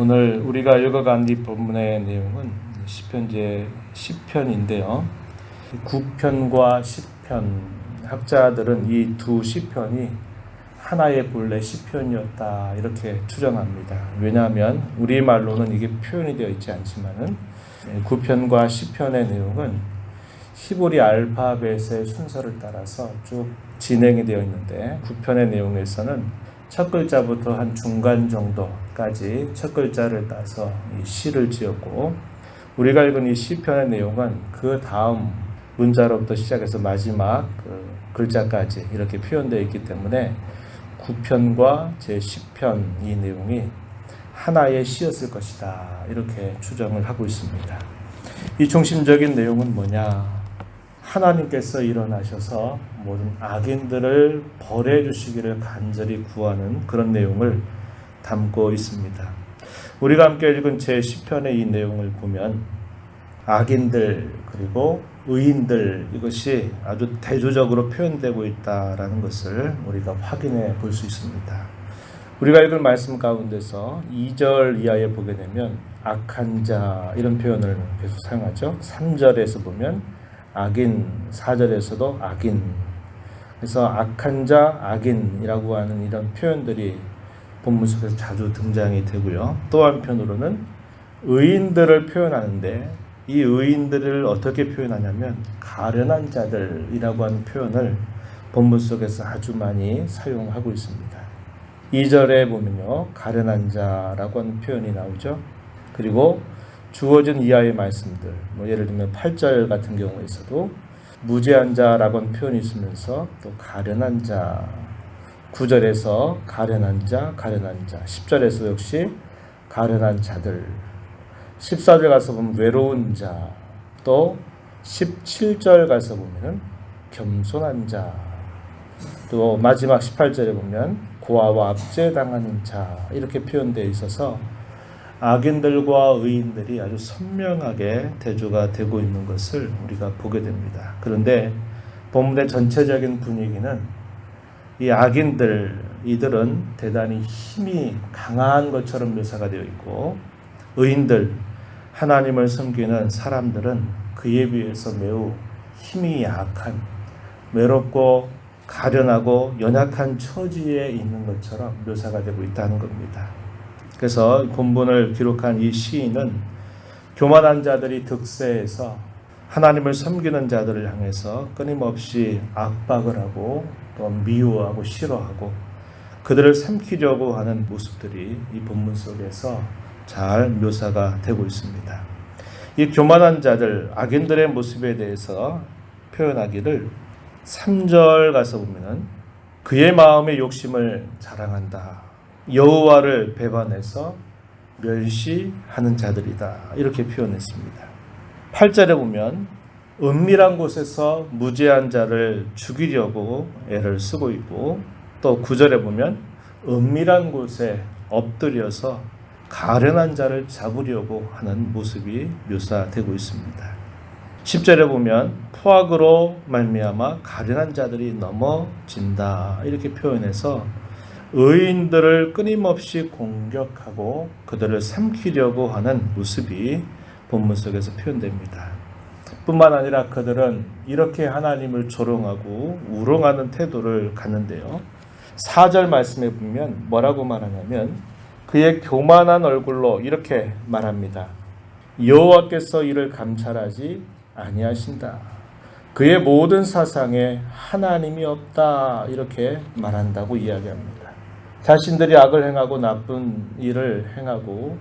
오늘 우리가 읽어간 이 본문의 내용은 시편제 10편인데요. 9편과 10편, 학자들은 이 두 시편이 하나의 본래 시편이었다 이렇게 추정합니다. 왜냐하면 우리말로는 이게 표현이 되어 있지 않지만은 9편과 10편의 내용은 히브리 알파벳의 순서를 따라서 쭉 진행이 되어 있는데 9편의 내용에서는 첫 글자부터 한 중간 정도까지 첫 글자를 따서 이 시를 지었고, 우리가 읽은 이 시편의 내용은 그 다음 문자로부터 시작해서 마지막 글자까지 이렇게 표현되어 있기 때문에 9편과 제10편 이 내용이 하나의 시였을 것이다 이렇게 추정을 하고 있습니다. 이 중심적인 내용은 뭐냐? 하나님께서 일어나셔서 모든 악인들을 벌해 주시기를 간절히 구하는 그런 내용을 담고 있습니다. 우리가 함께 읽은 제10편의 이 내용을 보면 악인들 그리고 의인들 이것이 아주 대조적으로 표현되고 있다라는 것을 우리가 확인해 볼 수 있습니다. 우리가 읽은 말씀 가운데서 2절 이하에 보게 되면 악한 자 이런 표현을 계속 사용하죠. 3절에서 보면 악인, 4절에서도 악인. 그래서 악한 자, 악인이라고 하는 이런 표현들이 본문 속에서 자주 등장이 되고요. 또 한편으로는 의인들을 표현하는데 이 의인들을 어떻게 표현하냐면 가련한 자들이라고 하는 표현을 본문 속에서 아주 많이 사용하고 있습니다. 2절에 보면요. 가련한 자라고 하는 표현이 나오죠. 그리고 주어진 이하의 말씀들, 예를 들면 8절 같은 경우에서도 무죄한 자라고 하는 표현이 있으면서 또 가련한 자, 9절에서 가련한 자, 10절에서 역시 가련한 자들, 14절 가서 보면 외로운 자, 또 17절 가서 보면 겸손한 자, 또 마지막 18절에 보면 고아와 압제당하는 자 이렇게 표현되어 있어서 악인들과 의인들이 아주 선명하게 대조가 되고 있는 것을 우리가 보게 됩니다. 그런데 본문의 전체적인 분위기는 이 악인들, 이들은 대단히 힘이 강한 것처럼 묘사가 되어 있고 의인들, 하나님을 섬기는 사람들은 그에 비해서 매우 힘이 약한, 외롭고 가련하고 연약한 처지에 있는 것처럼 묘사가 되고 있다는 겁니다. 그래서 본문을 기록한 이 시인은 교만한 자들이 득세해서 하나님을 섬기는 자들을 향해서 끊임없이 압박을 하고 또 미워하고 싫어하고 그들을 삼키려고 하는 모습들이 이 본문 속에서 잘 묘사가 되고 있습니다. 이 교만한 자들, 악인들의 모습에 대해서 표현하기를 3절 가서 보면은 그의 마음의 욕심을 자랑한다. 여호와를 배반해서 멸시하는 자들이다. 이렇게 표현했습니다. 8절에 보면 은밀한 곳에서 무죄한 자를 죽이려고 애를 쓰고 있고 또 9절에 보면 은밀한 곳에 엎드려서 가련한 자를 잡으려고 하는 모습이 묘사되고 있습니다. 10절에 보면 포악으로 말미암아 가련한 자들이 넘어진다. 이렇게 표현해서 의인들을 끊임없이 공격하고 그들을 삼키려고 하는 모습이 본문 속에서 표현됩니다. 뿐만 아니라 그들은 이렇게 하나님을 조롱하고 우롱하는 태도를 갖는데요. 4절 말씀에 보면 뭐라고 말하냐면 그의 교만한 얼굴로 이렇게 말합니다. 여호와께서 이를 감찰하지 아니하신다. 그의 모든 사상에 하나님이 없다. 이렇게 말한다고 이야기합니다. 자신들이 악을 행하고 나쁜 일을 행하고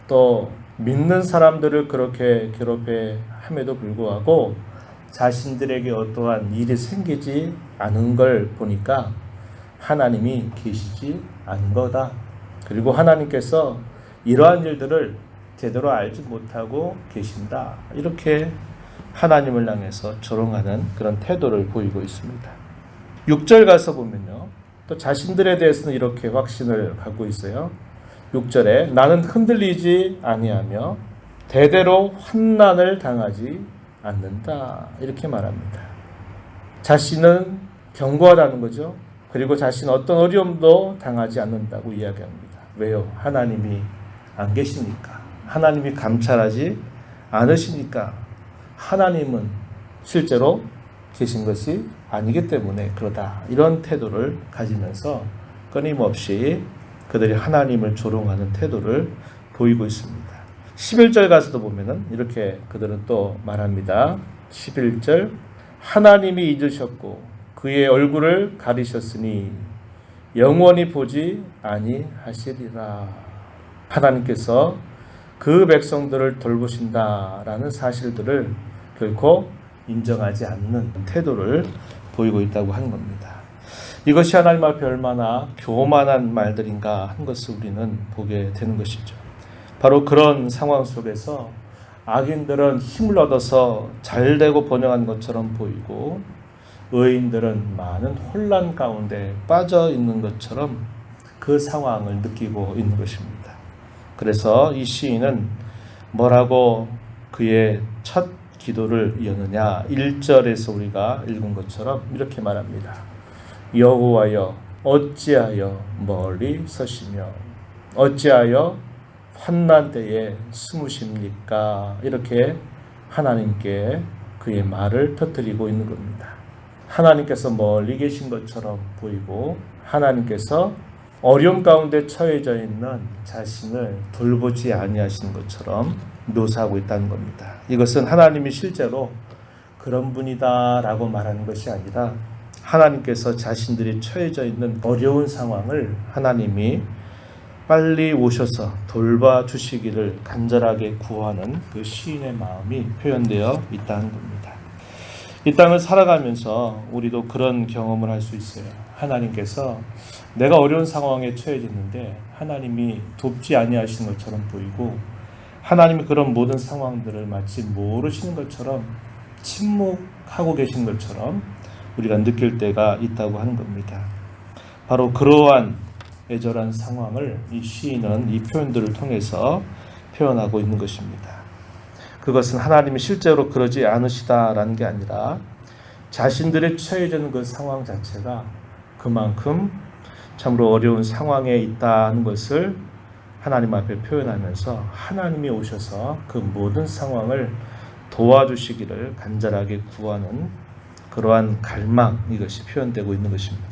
또 믿는 사람들을 그렇게 괴롭게 함에도 불구하고 자신들에게 어떠한 일이 생기지 않은 걸 보니까 하나님이 계시지 않은 거다. 그리고 하나님께서 이러한 일들을 제대로 알지 못하고 계신다. 이렇게 하나님을 향해서 조롱하는 그런 태도를 보이고 있습니다. 6절 가서 보면요. 또 자신들에 대해서는 이렇게 확신을 갖고 있어요. 6절에 나는 흔들리지 아니하며 대대로 환난을 당하지 않는다. 이렇게 말합니다. 자신은 견고하다는 거죠. 그리고 자신 어떤 어려움도 당하지 않는다고 이야기합니다. 왜요? 하나님이 안 계시니까, 하나님이 감찰하지 않으시니까, 하나님은 실제로 계신 것이 아니기 때문에 그러다, 이런 태도를 가지면서 끊임없이 그들이 하나님을 조롱하는 태도를 보이고 있습니다. 11절 가서도 보면은 이렇게 그들은 또 말합니다. 11절, 하나님이 잊으셨고 그의 얼굴을 가리셨으니 영원히 보지 아니하시리라. 하나님께서 그 백성들을 돌보신다라는 사실들을 결코 인정하지 않는 태도를 보이고 있다고 하는 겁니다. 이것이 하나님 앞에 얼마나 교만한 말들인가 한 것을 우리는 보게 되는 것이죠. 바로 그런 상황 속에서 악인들은 힘을 얻어서 잘되고 번영한 것처럼 보이고 의인들은 많은 혼란 가운데 빠져 있는 것처럼 그 상황을 느끼고 있는 것입니다. 그래서 이 시인은 뭐라고 그의 첫 기도를 이었느냐, 1절에서 우리가 읽은 것처럼 이렇게 말합니다. 여호와여 어찌하여 멀리 서시며 어찌하여 환난 때에 숨으십니까? 이렇게 하나님께 그의 말을 터뜨리고 있는 겁니다. 하나님께서 멀리 계신 것처럼 보이고 하나님께서 어려움 가운데 처해져 있는 자신을 돌보지 아니하시는 것처럼 묘사하고 있다는 겁니다. 이것은 하나님이 실제로 그런 분이다라고 말하는 것이 아니라 하나님께서 자신들이 처해져 있는 어려운 상황을 하나님이 빨리 오셔서 돌봐주시기를 간절하게 구하는 그 시인의 마음이 표현되어 있다는 겁니다. 이 땅을 살아가면서 우리도 그런 경험을 할 수 있어요. 하나님께서 내가 어려운 상황에 처해졌는데 하나님이 돕지 아니하시는 것처럼 보이고 하나님이 그런 모든 상황들을 마치 모르시는 것처럼 침묵하고 계신 것처럼 우리가 느낄 때가 있다고 하는 겁니다. 바로 그러한 애절한 상황을 이 시인은 이 표현들을 통해서 표현하고 있는 것입니다. 그것은 하나님이 실제로 그러지 않으시다라는 게 아니라 자신들의 처해져 있는 그 상황 자체가 그만큼 참으로 어려운 상황에 있다는 것을 하나님 앞에 표현하면서 하나님이 오셔서 그 모든 상황을 도와주시기를 간절하게 구하는 그러한 갈망, 이것이 표현되고 있는 것입니다.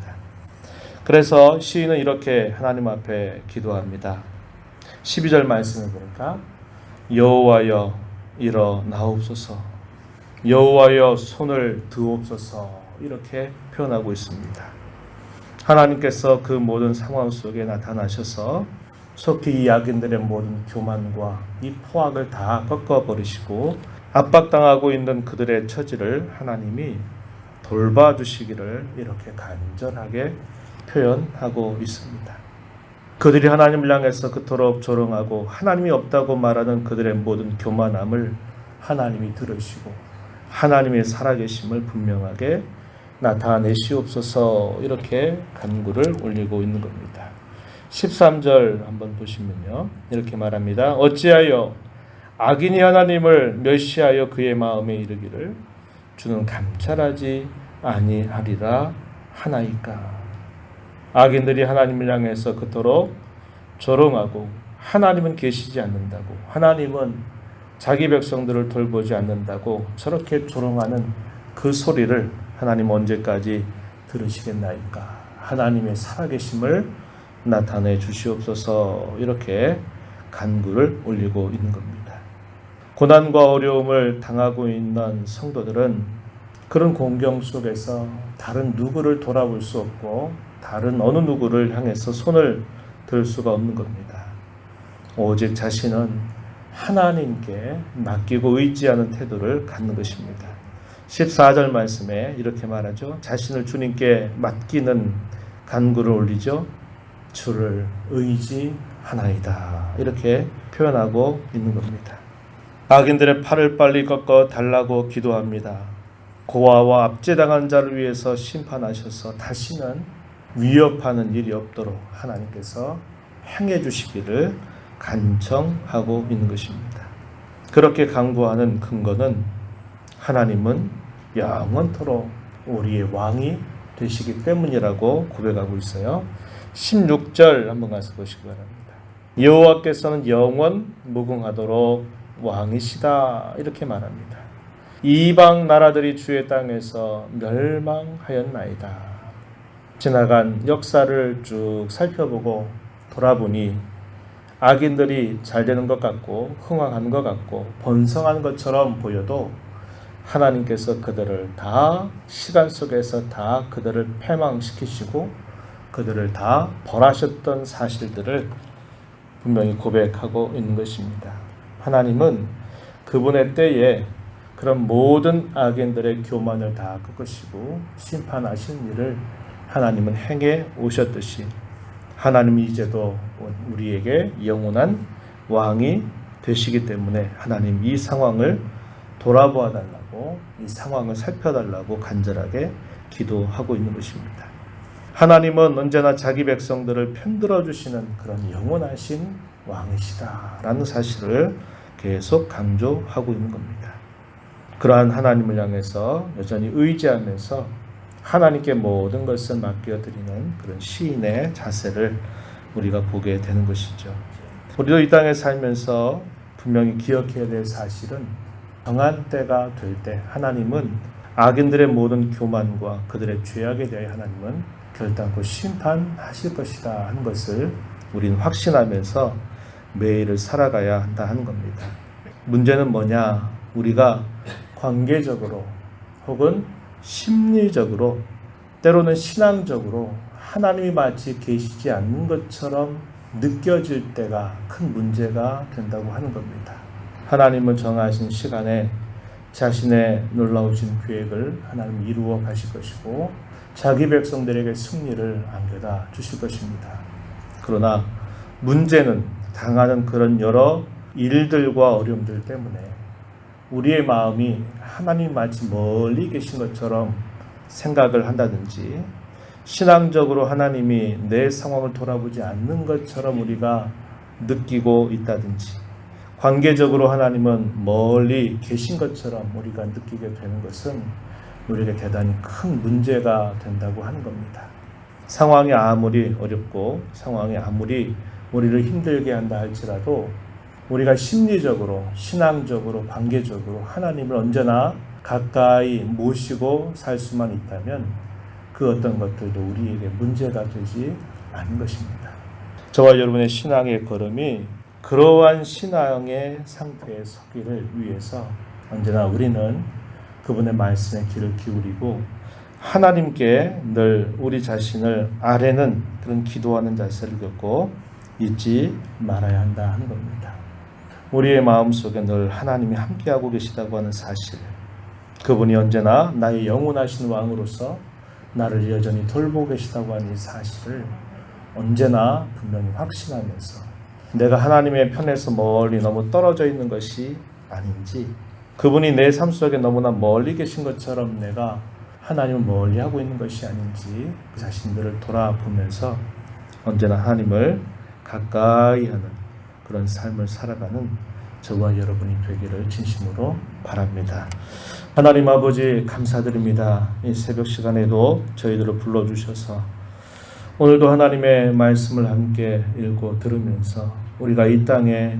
그래서 시인은 이렇게 하나님 앞에 기도합니다. 12절 말씀을 보니까 여호와여 일어나옵소서, 여호와여 손을 드옵소서, 이렇게 표현하고 있습니다. 하나님께서 그 모든 상황 속에 나타나셔서 속히 이 악인들의 모든 교만과 이 포악을 다 꺾어버리시고 압박당하고 있는 그들의 처지를 하나님이 돌봐주시기를 이렇게 간절하게 표현하고 있습니다. 그들이 하나님을 향해서 그토록 조롱하고 하나님이 없다고 말하는 그들의 모든 교만함을 하나님이 들으시고 하나님의 살아계심을 분명하게 나타내시옵소서, 이렇게 간구를 올리고 있는 겁니다. 13절 한번 보시면요, 이렇게 말합니다. 어찌하여 악인이 하나님을 멸시하여 그의 마음에 이르기를 주는 감찰하지 아니하리라 하나이까. 악인들이 하나님을 향해서 그토록 조롱하고 하나님은 계시지 않는다고, 하나님은 자기 백성들을 돌보지 않는다고 저렇게 조롱하는 그 소리를 하나님 언제까지 들으시겠나이까. 하나님의 살아계심을 나타내 주시옵소서, 이렇게 간구를 올리고 있는 겁니다. 고난과 어려움을 당하고 있는 성도들은 그런 공경 속에서 다른 누구를 돌아볼 수 없고 다른 어느 누구를 향해서 손을 들 수가 없는 겁니다. 오직 자신은 하나님께 맡기고 의지하는 태도를 갖는 것입니다. 14절 말씀에 이렇게 말하죠. 자신을 주님께 맡기는 간구를 올리죠. 주를 의지하나이다, 이렇게 표현하고 있는 겁니다. 악인들의 팔을 빨리 꺾어 달라고 기도합니다. 고아와 압제당한 자를 위해서 심판하셔서 다시는 위협하는 일이 없도록 하나님께서 행해 주시기를 간청하고 있는 것입니다. 그렇게 간구하는 근거는 하나님은 영원토록 우리의 왕이 되시기 때문이라고 고백하고 있어요. 16절 한번 가서 보시기 바랍니다. 여호와께서는 영원 무궁하도록 왕이시다 이렇게 말합니다. 이방 나라들이 주의 땅에서 멸망하였나이다. 지나간 역사를 쭉 살펴보고 돌아보니 악인들이 잘 되는 것 같고 흥왕하는 것 같고 번성하는 것처럼 보여도 하나님께서 그들을 다 시간 속에서 다 그들을 패망시키시고 그들을 다 벌하셨던 사실들을 분명히 고백하고 있는 것입니다. 하나님은 그분의 때에 그런 모든 악인들의 교만을 다 꺾으시고 심판하신 일을 하나님은 행해 오셨듯이 하나님이 이제도 우리에게 영원한 왕이 되시기 때문에 하나님 이 상황을 돌아보아 달라고 이 상황을 살펴달라고 간절하게 기도하고 있는 것입니다. 하나님은 언제나 자기 백성들을 편들어 주시는 그런 영원하신 왕이시다라는 사실을 계속 강조하고 있는 겁니다. 그러한 하나님을 향해서 여전히 의지하면서 하나님께 모든 것을 맡겨드리는 그런 시인의 자세를 우리가 보게 되는 것이죠. 우리도 이 땅에 살면서 분명히 기억해야 될 사실은 정한 때가 될 때 하나님은 악인들의 모든 교만과 그들의 죄악에 대해 하나님은 결단코 심판하실 것이다 하는 것을 우리는 확신하면서 매일을 살아가야 한다 하는 겁니다. 문제는 뭐냐? 우리가 관계적으로 혹은 심리적으로 때로는 신앙적으로 하나님이 마치 계시지 않는 것처럼 느껴질 때가 큰 문제가 된다고 하는 겁니다. 하나님은 정하신 시간에 자신의 놀라우신 계획을 하나님 이루어 가실 것이고 자기 백성들에게 승리를 안겨다 주실 것입니다. 그러나 문제는 당하는 그런 여러 일들과 어려움들 때문에 우리의 마음이 하나님 마치 멀리 계신 것처럼 생각을 한다든지 신앙적으로 하나님이 내 상황을 돌아보지 않는 것처럼 우리가 느끼고 있다든지 관계적으로 하나님은 멀리 계신 것처럼 우리가 느끼게 되는 것은 우리에게 대단히 큰 문제가 된다고 하는 겁니다. 상황이 아무리 어렵고 상황이 아무리 우리를 힘들게 한다 할지라도 우리가 심리적으로, 신앙적으로, 관계적으로 하나님을 언제나 가까이 모시고 살 수만 있다면 그 어떤 것들도 우리에게 문제가 되지 않은 것입니다. 저와 여러분의 신앙의 걸음이 그러한 신앙의 상태에 서기를 위해서 언제나 우리는 그분의 말씀에 귀를 기울이고 하나님께 늘 우리 자신을 아뢰는 그런 기도하는 자세를 갖고 잊지 말아야 한다 하는 겁니다. 우리의 마음속에 늘 하나님이 함께하고 계시다고 하는 사실, 그분이 언제나 나의 영원하신 왕으로서 나를 여전히 돌보고 계시다고 하는 이 사실을 언제나 분명히 확신하면서 내가 하나님의 편에서 멀리 너무 떨어져 있는 것이 아닌지, 그분이 내 삶 속에 너무나 멀리 계신 것처럼 내가 하나님을 멀리 하고 있는 것이 아닌지 그 자신들을 돌아보면서 언제나 하나님을 가까이 하는 그런 삶을 살아가는 저와 여러분이 되기를 진심으로 바랍니다. 하나님 아버지 감사드립니다. 이 새벽 시간에도 저희들을 불러주셔서 오늘도 하나님의 말씀을 함께 읽고 들으면서 우리가 이 땅에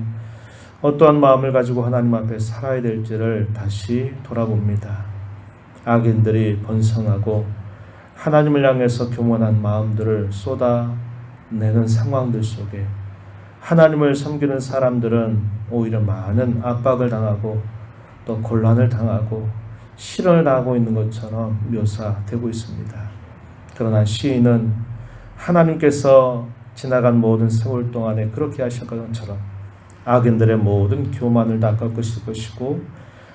어떠한 마음을 가지고 하나님 앞에 살아야 될지를 다시 돌아봅니다. 악인들이 번성하고 하나님을 향해서 교만한 마음들을 쏟아내는 상황들 속에 하나님을 섬기는 사람들은 오히려 많은 압박을 당하고 또 곤란을 당하고 실현을 당하고 있는 것처럼 묘사되고 있습니다. 그러나 시인은 하나님께서 지나간 모든 세월 동안에 그렇게 하신 것처럼 악인들의 모든 교만을 다 꺾으실 것이고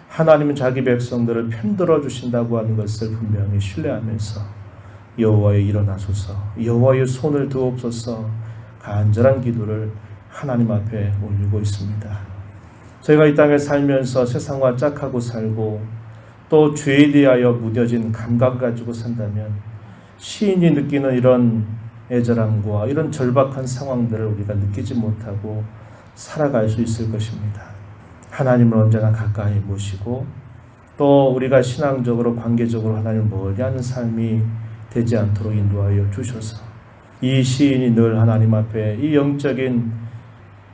하나님은 자기 백성들을 편들어 주신다고 하는 것을 분명히 신뢰하면서 여호와여 일어나소서, 여호와여 손을 드옵소서 간절한 기도를 하나님 앞에 올리고 있습니다. 저희가 이 땅에 살면서 세상과 짝하고 살고 또 죄에 대하여 무뎌진 감각을 가지고 산다면 시인이 느끼는 이런 애절함과 이런 절박한 상황들을 우리가 느끼지 못하고 살아갈 수 있을 것입니다. 하나님을 언제나 가까이 모시고 또 우리가 신앙적으로 관계적으로 하나님을 멀리하는 삶이 되지 않도록 인도하여 주셔서 이 시인이 늘 하나님 앞에 이 영적인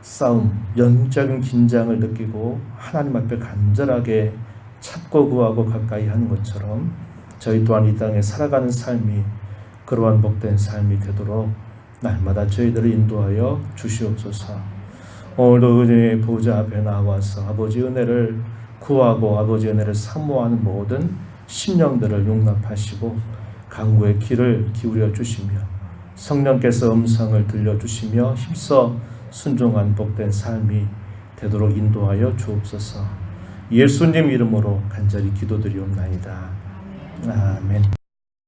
싸움, 영적인 긴장을 느끼고 하나님 앞에 간절하게 찾고 구하고 가까이 하는 것처럼 저희 또한 이 땅에 살아가는 삶이 그러한 복된 삶이 되도록 날마다 저희들을 인도하여 주시옵소서. 오늘도 은혜의 보좌 앞에 나와서 아버지 은혜를 구하고 아버지 은혜를 사모하는 모든 심령들을 용납하시고 강구의 귀를 기울여 주시며 성령께서 음성을 들려주시며 힘써 순종한 복된 삶이 되도록 인도하여 주옵소서. 예수님 이름으로 간절히 기도드리옵나이다. 아멘.